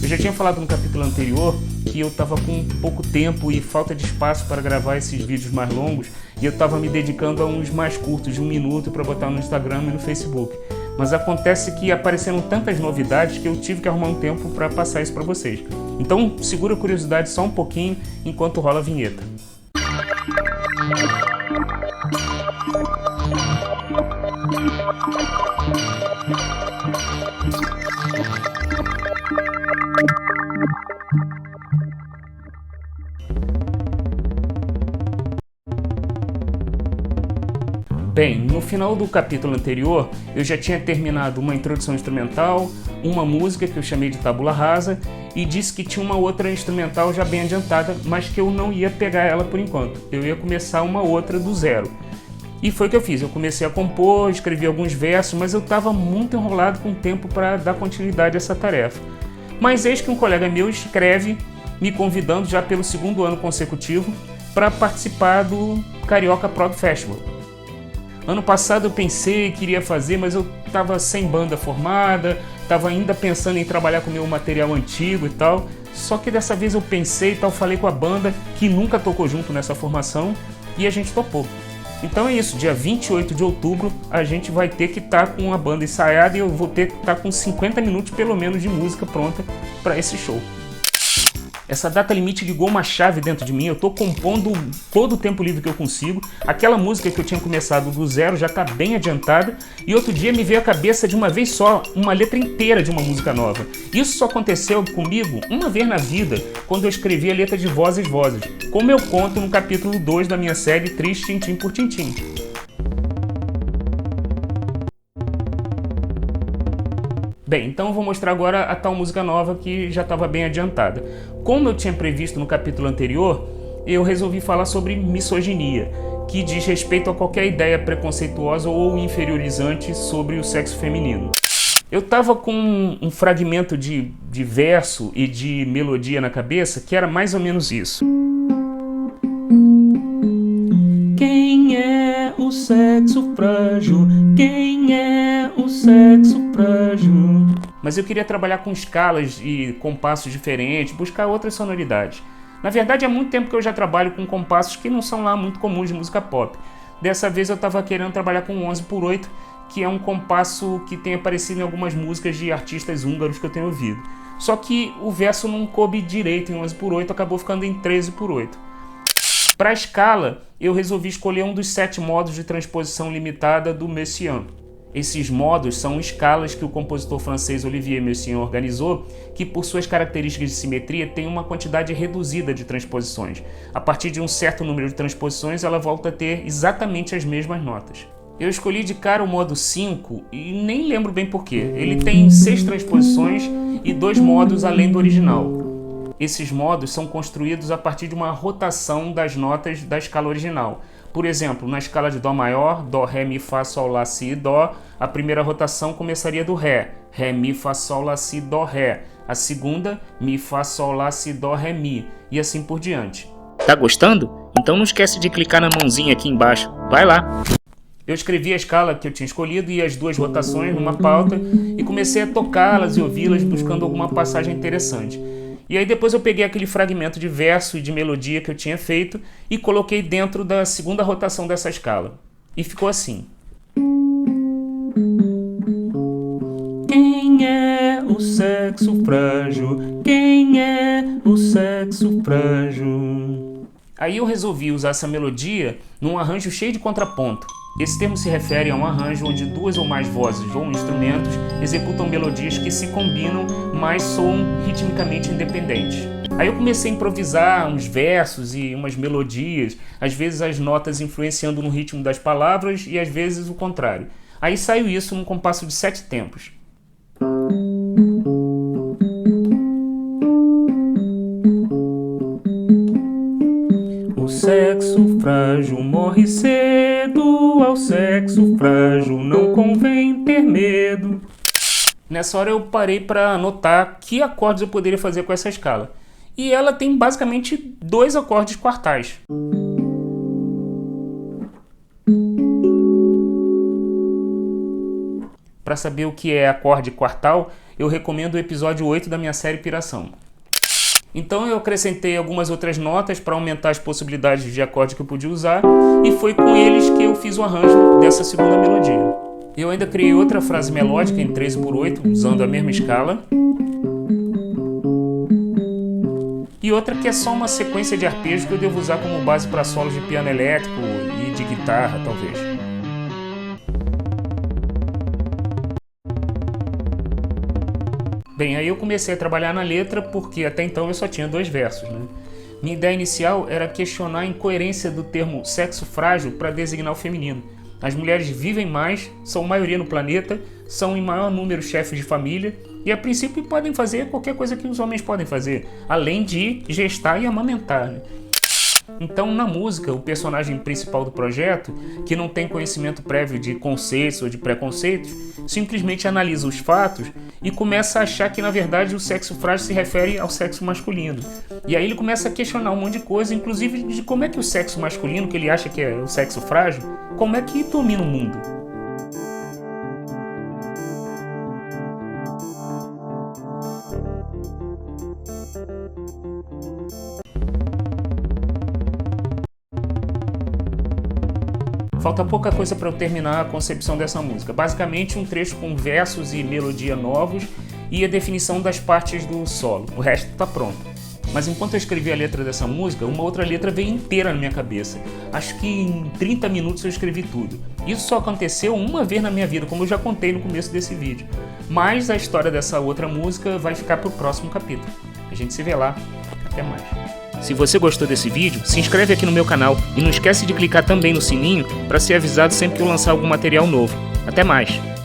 Eu já tinha falado no capítulo anterior que eu estava com pouco tempo e falta de espaço para gravar esses vídeos mais longos e eu estava me dedicando a uns mais curtos, de 1 minuto, para botar no Instagram e no Facebook. Mas acontece que apareceram tantas novidades que eu tive que arrumar um tempo para passar isso para vocês. Então segura a curiosidade só um pouquinho enquanto rola a vinheta. Bem, no final do capítulo anterior, eu já tinha terminado uma introdução instrumental, uma música que eu chamei de Tabula Rasa e disse que tinha uma outra instrumental já bem adiantada, mas que eu não ia pegar ela por enquanto. Eu ia começar uma outra do zero. E foi o que eu fiz. Eu comecei a compor, escrevi alguns versos, mas eu estava muito enrolado com o tempo para dar continuidade a essa tarefa. Mas eis que um colega meu escreve, me convidando já pelo 2º ano consecutivo para participar do Carioca Prog Festival. Ano passado eu pensei que queria fazer, mas eu estava sem banda formada, estava ainda pensando em trabalhar com meu material antigo e tal. Só que dessa vez eu pensei e tal, falei com a banda que nunca tocou junto nessa formação e a gente topou. Então é isso, dia 28 de outubro a gente vai ter que estar com a banda ensaiada e eu vou ter que estar com 50 minutos pelo menos de música pronta para esse show. Essa data limite ligou uma chave dentro de mim, eu tô compondo todo o tempo livre que eu consigo. Aquela música que eu tinha começado do zero já tá bem adiantada e outro dia me veio à cabeça de uma vez só uma letra inteira de uma música nova. Isso só aconteceu comigo uma vez na vida, quando eu escrevi a letra de Vozes, como eu conto no capítulo 2 da minha série Triste Tintim por Tintim. Bem, então eu vou mostrar agora a tal música nova que já estava bem adiantada. Como eu tinha previsto no capítulo anterior, eu resolvi falar sobre misoginia, que diz respeito a qualquer ideia preconceituosa ou inferiorizante sobre o sexo feminino. Eu estava com um fragmento de verso e de melodia na cabeça que era mais ou menos isso. Quem é o sexo frágil? Quem é o sexo frágil? Mas eu queria trabalhar com escalas e compassos diferentes, buscar outras sonoridades. Na verdade, há muito tempo que eu já trabalho com compassos que não são lá muito comuns de música pop. Dessa vez eu estava querendo trabalhar com 11/8, que é um compasso que tem aparecido em algumas músicas de artistas húngaros que eu tenho ouvido. Só que o verso não coube direito em 11/8, acabou ficando em 13/8. Para a escala, eu resolvi escolher um dos 7 modos de transposição limitada do Messiaen. Esses modos são escalas que o compositor francês Olivier Messiaen organizou, que por suas características de simetria tem uma quantidade reduzida de transposições. A partir de um certo número de transposições, ela volta a ter exatamente as mesmas notas. Eu escolhi de cara o modo 5 e nem lembro bem porquê. Ele tem 6 transposições e 2 modos além do original. Esses modos são construídos a partir de uma rotação das notas da escala original. Por exemplo, na escala de Dó maior, Dó, Ré, Mi, Fá, Sol, Lá, Si, Dó, a primeira rotação começaria do Ré. Ré, Mi, Fá, Sol, Lá, Si, Dó, Ré. A segunda, Mi, Fá, Sol, Lá, Si, Dó, Ré, Mi. E assim por diante. Tá gostando? Então não esquece de clicar na mãozinha aqui embaixo. Vai lá! Eu escrevi a escala que eu tinha escolhido e as 2 rotações numa pauta e comecei a tocá-las e ouvi-las buscando alguma passagem interessante. E aí depois eu peguei aquele fragmento de verso e de melodia que eu tinha feito e coloquei dentro da 2ª rotação dessa escala. E ficou assim. Quem é o sexo frágil? Quem é o sexo frágil? Aí eu resolvi usar essa melodia num arranjo cheio de contraponto. Esse termo se refere a um arranjo onde 2 ou mais vozes ou instrumentos executam melodias que se combinam, mas soam ritmicamente independentes. Aí eu comecei a improvisar uns versos e umas melodias, às vezes as notas influenciando no ritmo das palavras e às vezes o contrário. Aí saiu isso num compasso de 7 tempos. O sexo frágil morre cedo, ao sexo frágil não convém ter medo. Nessa hora eu parei para anotar que acordes eu poderia fazer com essa escala. E ela tem basicamente 2 acordes quartais. Para saber o que é acorde quartal, eu recomendo o episódio 8 da minha série Piração. Então eu acrescentei algumas outras notas para aumentar as possibilidades de acorde que eu podia usar, e foi com eles que eu fiz o arranjo dessa segunda melodia. Eu ainda criei outra frase melódica em 13/8, usando a mesma escala, e outra que é só uma sequência de arpejos que eu devo usar como base para solos de piano elétrico e de guitarra, talvez. Bem, aí eu comecei a trabalhar na letra porque até então eu só tinha 2 versos, né? Minha ideia inicial era questionar a incoerência do termo sexo frágil para designar o feminino. As mulheres vivem mais, são maioria no planeta, são em maior número chefes de família e a princípio podem fazer qualquer coisa que os homens podem fazer, além de gestar e amamentar, né? Então, na música, o personagem principal do projeto, que não tem conhecimento prévio de conceitos ou de preconceitos, simplesmente analisa os fatos e começa a achar que, na verdade, o sexo frágil se refere ao sexo masculino. E aí ele começa a questionar um monte de coisa, inclusive de como é que o sexo masculino, que ele acha que é o sexo frágil, como é que domina o mundo. Falta pouca coisa para eu terminar a concepção dessa música. Basicamente um trecho com versos e melodia novos e a definição das partes do solo. O resto está pronto. Mas enquanto eu escrevi a letra dessa música, uma outra letra veio inteira na minha cabeça. Acho que em 30 minutos eu escrevi tudo. Isso só aconteceu uma vez na minha vida, como eu já contei no começo desse vídeo. Mas a história dessa outra música vai ficar para o próximo capítulo. A gente se vê lá. Até mais. Se você gostou desse vídeo, se inscreve aqui no meu canal e não esquece de clicar também no sininho para ser avisado sempre que eu lançar algum material novo. Até mais!